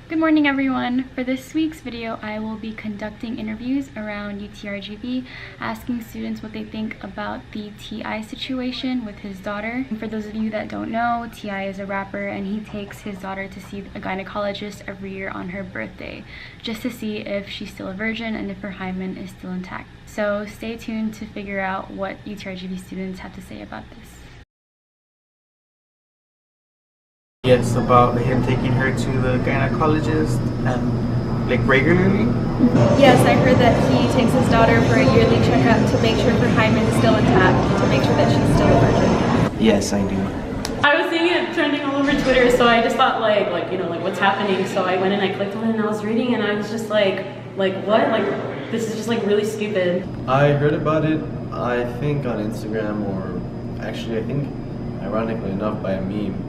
Good morning everyone! For this week's video, I will be conducting interviews around UTRGV, asking students what they think about the T.I. situation with his daughter. And for those of you that don't know, T.I. is a rapper and he takes his daughter to see a gynecologist every year on her birthday, just to see if she's still a virgin and if her hymen is still intact. So stay tuned to figure out what UTRGV students have to say about this. Yes, about him taking her to the gynecologist and like regularly. Yes, I heard that he takes his daughter for a yearly checkup to make sure her hymen is still intact, to make sure that she's still a virgin. Yes, I do. I was seeing it trending all over Twitter, so I just thought like what's happening. So I went and I clicked on it and I was reading and I was just like what? Like this is just like really stupid. I heard about it, I think on Instagram, or actually I think ironically enough by a meme.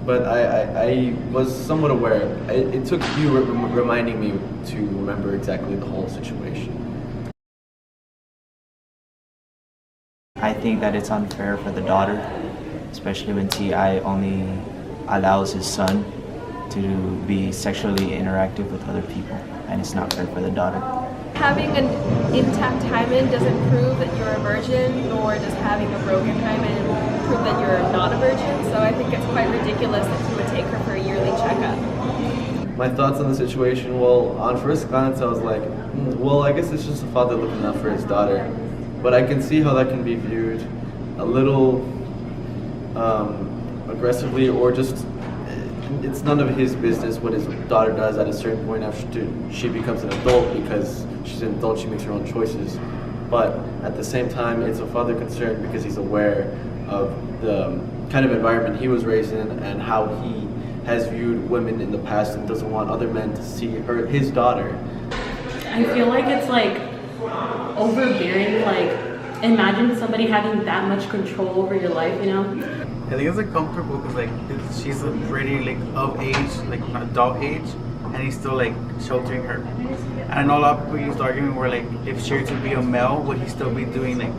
But I was somewhat aware. It took you reminding me to remember exactly the whole situation. I think that it's unfair for the daughter, especially when T.I. only allows his son to be sexually interactive with other people, and it's not fair for the daughter. Having an intact hymen doesn't prove that you're a virgin, nor does having a broken hymen prove that you're not a virgin, so I think it's quite ridiculous that he would take her for a yearly checkup. My thoughts on the situation, well, on first glance I was like, well, I guess it's just a father looking out for his daughter. But I can see how that can be viewed a little aggressively, or just it's none of his business what his daughter does at a certain point after she becomes an adult, because she's an adult, she makes her own choices. But at the same time, it's a father concern because he's aware of the kind of environment he was raised in and how he has viewed women in the past and doesn't want other men to see his daughter. I feel like it's like overbearing. Like imagine somebody having that much control over your life, you know? I think it's like comfortable because like she's already like of age, like adult age, and he's still like sheltering her. And I know a lot of people use the argument where like if she were to be a male, would he still be doing like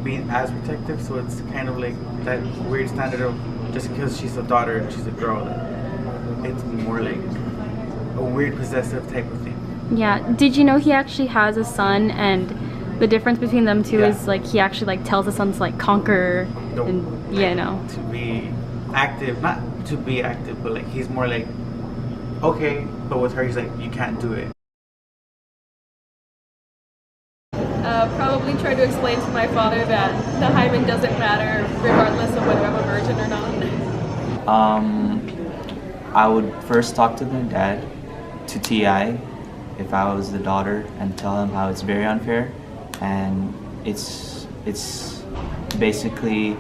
being as protective? So it's kind of like that weird standard of just because she's a daughter and she's a girl, it's more like a weird possessive type of thing. Yeah, did you know he actually has a son, and the difference between them two is like he actually like tells the son to like conquer and to be active, not to be active, but like he's more like okay, but with her he's like you can't do it. Probably try to explain to my father that the hymen doesn't matter regardless of whether I'm a virgin or not. I would first talk to the dad, to T.I., if I was the daughter, and tell him how it's very unfair, and it's basically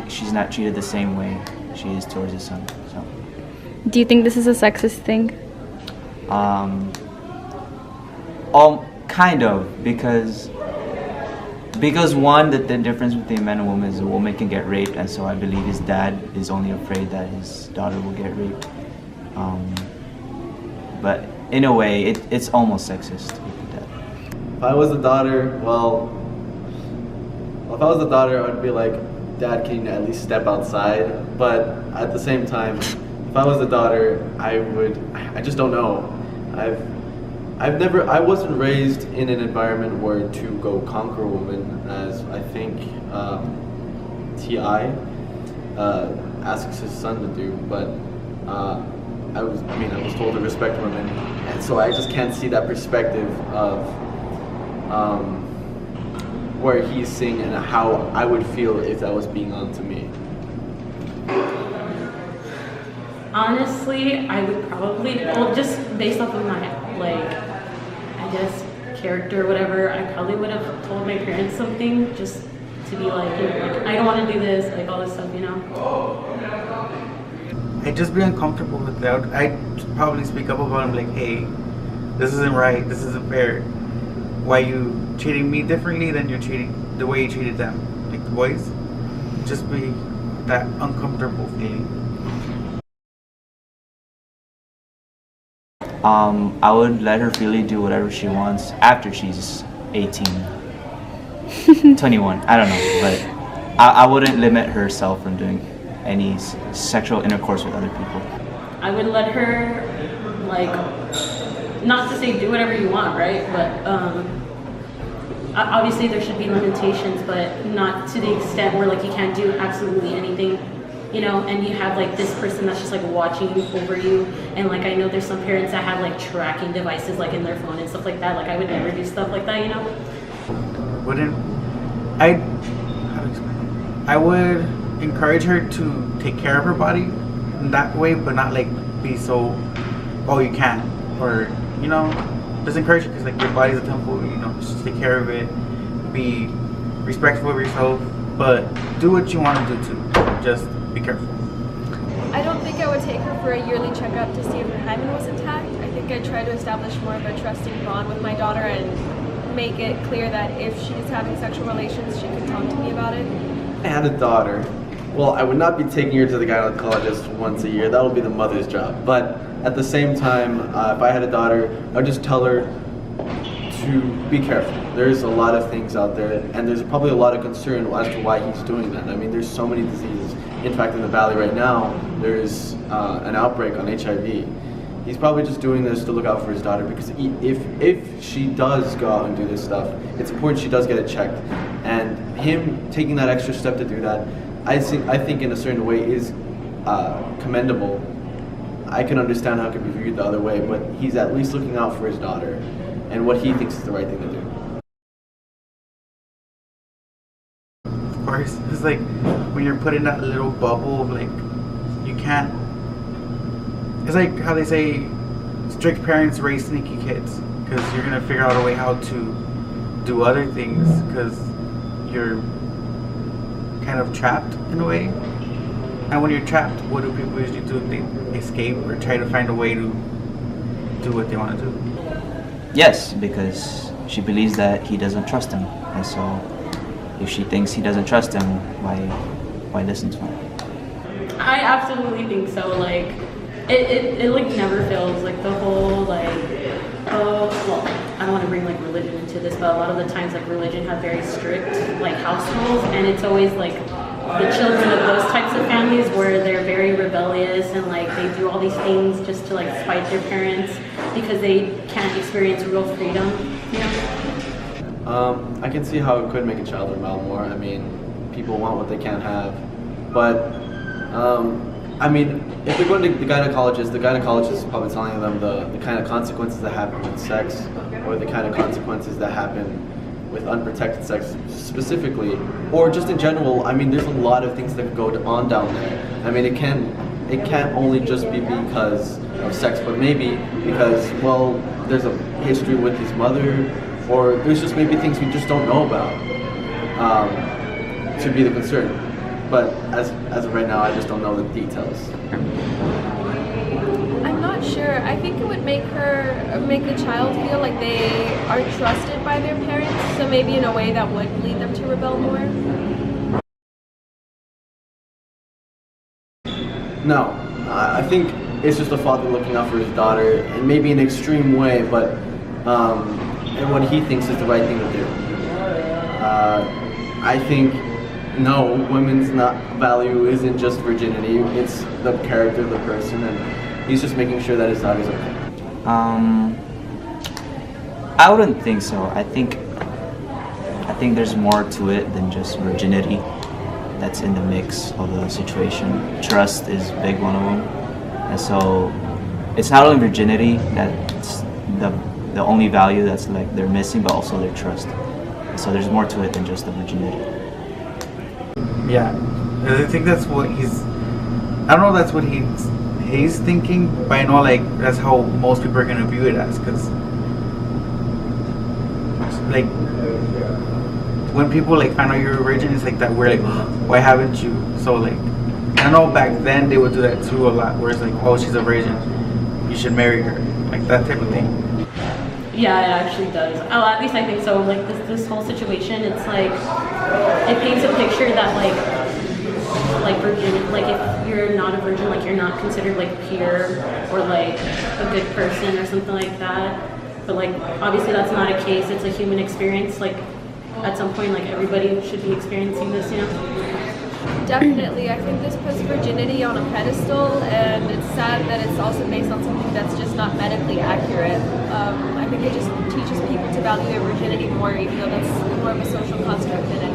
she's not treated the same way she is towards his son. So. Do you think this is a sexist thing? Kind of, because one, that the difference between man and woman is a woman can get raped, and so I believe his dad is only afraid that his daughter will get raped. But in a way, it's almost sexist with the dad. If I was the daughter, if I was the daughter, I would be like, Dad, can you at least step outside? But at the same time, if I was the daughter, I just don't know. I wasn't raised in an environment where to go conquer a woman, as I think T.I. asks his son to do, but I was told to respect women, and so I just can't see that perspective of where he's seeing and how I would feel if that was being on to me. Honestly, I would probably, well, just based off of my I guess character or whatever, I probably would have told my parents something just to be like, I don't want to do this, like all this stuff, you know? I'd just be uncomfortable with that. I'd probably speak up about him like, hey, this isn't right, this isn't fair. Why are you treating me differently than you're treating the way you treated them, like the boys? Just be that uncomfortable feeling. I would let her freely do whatever she wants after she's 18, 21, I don't know, but I wouldn't limit herself from doing any sexual intercourse with other people. I would let her, like, not to say do whatever you want, right? But obviously there should be limitations, but not to the extent where like you can't do absolutely anything, you know, and you have like this person that's just like watching over you. And like I know there's some parents that have like tracking devices like in their phone and stuff like that. Like I would never do stuff like that, you know. Wouldn't I? How to explain? I would encourage her to take care of her body in that way, but not like be so, oh, you can't, or you know, just encourage her because like your body's a temple, you know, just take care of it, be respectful of yourself, but do what you want to do too. Just be careful. I don't think I would take her for a yearly checkup to see if her hymen was intact. I think I'd try to establish more of a trusting bond with my daughter and make it clear that if she's having sexual relations, she can talk to me about it. I had a daughter. Well, I would not be taking her to the gynecologist once a year. That would be the mother's job. But at the same time, if I had a daughter, I would just tell her to be careful. There's a lot of things out there, and there's probably a lot of concern as to why he's doing that. I mean, there's so many diseases. In fact, in the Valley right now, there's an outbreak on HIV. He's probably just doing this to look out for his daughter because if she does go out and do this stuff, it's important she does get it checked. And him taking that extra step to do that, I think in a certain way is commendable. I can understand how it could be viewed the other way, but he's at least looking out for his daughter and what he thinks is the right thing to do. Of course, it's like when you're put in that little bubble of like, you can't. It's like how they say, strict parents raise sneaky kids, because you're gonna figure out a way how to do other things, because you're kind of trapped in a way. And when you're trapped, what do people usually do? They escape or try to find a way to do what they want to do. Yes, because she believes that he doesn't trust him, and so if she thinks he doesn't trust him, why listen to him? I absolutely think so. Like, it like never fails. Like the whole like, oh well, I don't want to bring like religion into this, but a lot of the times like religion have very strict like house rules, and it's always like the children of those types of families where they're very rebellious and like they do all these things just to like spite their parents because they can't experience real freedom, you know? I can see how it could make a child rebel more. I mean, people want what they can't have. But, I mean, if they're going to the gynecologist is probably telling them the kind of consequences that happen with sex, or the kind of consequences that happen with unprotected sex specifically, or just in general. I mean, there's a lot of things that could go on down there. I mean, it can't only just be because of sex, but maybe because, well, there's a history with his mother, or there's just maybe things we just don't know about to be the concern. But as of right now, I just don't know the details. I'm not sure. I think it would make the child feel like they are trusted by their parents, so maybe in a way that would lead them to rebel more. No, I think it's just a father looking out for his daughter, and maybe in an extreme way, but and what he thinks is the right thing to do. I think no, women's value isn't just virginity; it's the character of the person, and he's just making sure that his daughter's okay. I wouldn't think so. I think there's more to it than just virginity that's in the mix of the situation. Trust is a big one of them, and so it's not only virginity that's the only value that's like they're missing, but also their trust. And so there's more to it than just the virginity. Yeah, I think that's what he's. I don't know if that's what he's thinking, but I know like that's how most people are gonna view it as, because like when people like find out you're a virgin, it's like that we're like, oh, why haven't you? So like I know back then they would do that too a lot, where it's like, oh, she's a virgin, you should marry her, like that type of thing. Yeah, it actually does. Oh, at least I think so. Like this whole situation, it's like it paints a picture that like virgin, like if you're not a virgin, like you're not considered like pure or like a good person or something like that. But like obviously that's not a case. It's a human experience. Like at some point, like everybody should be experiencing this, you know. Definitely. I think this puts virginity on a pedestal, and it's sad that it's also based on something that's just not medically accurate. I think it just teaches people to value their virginity more, even though that's more of a social construct than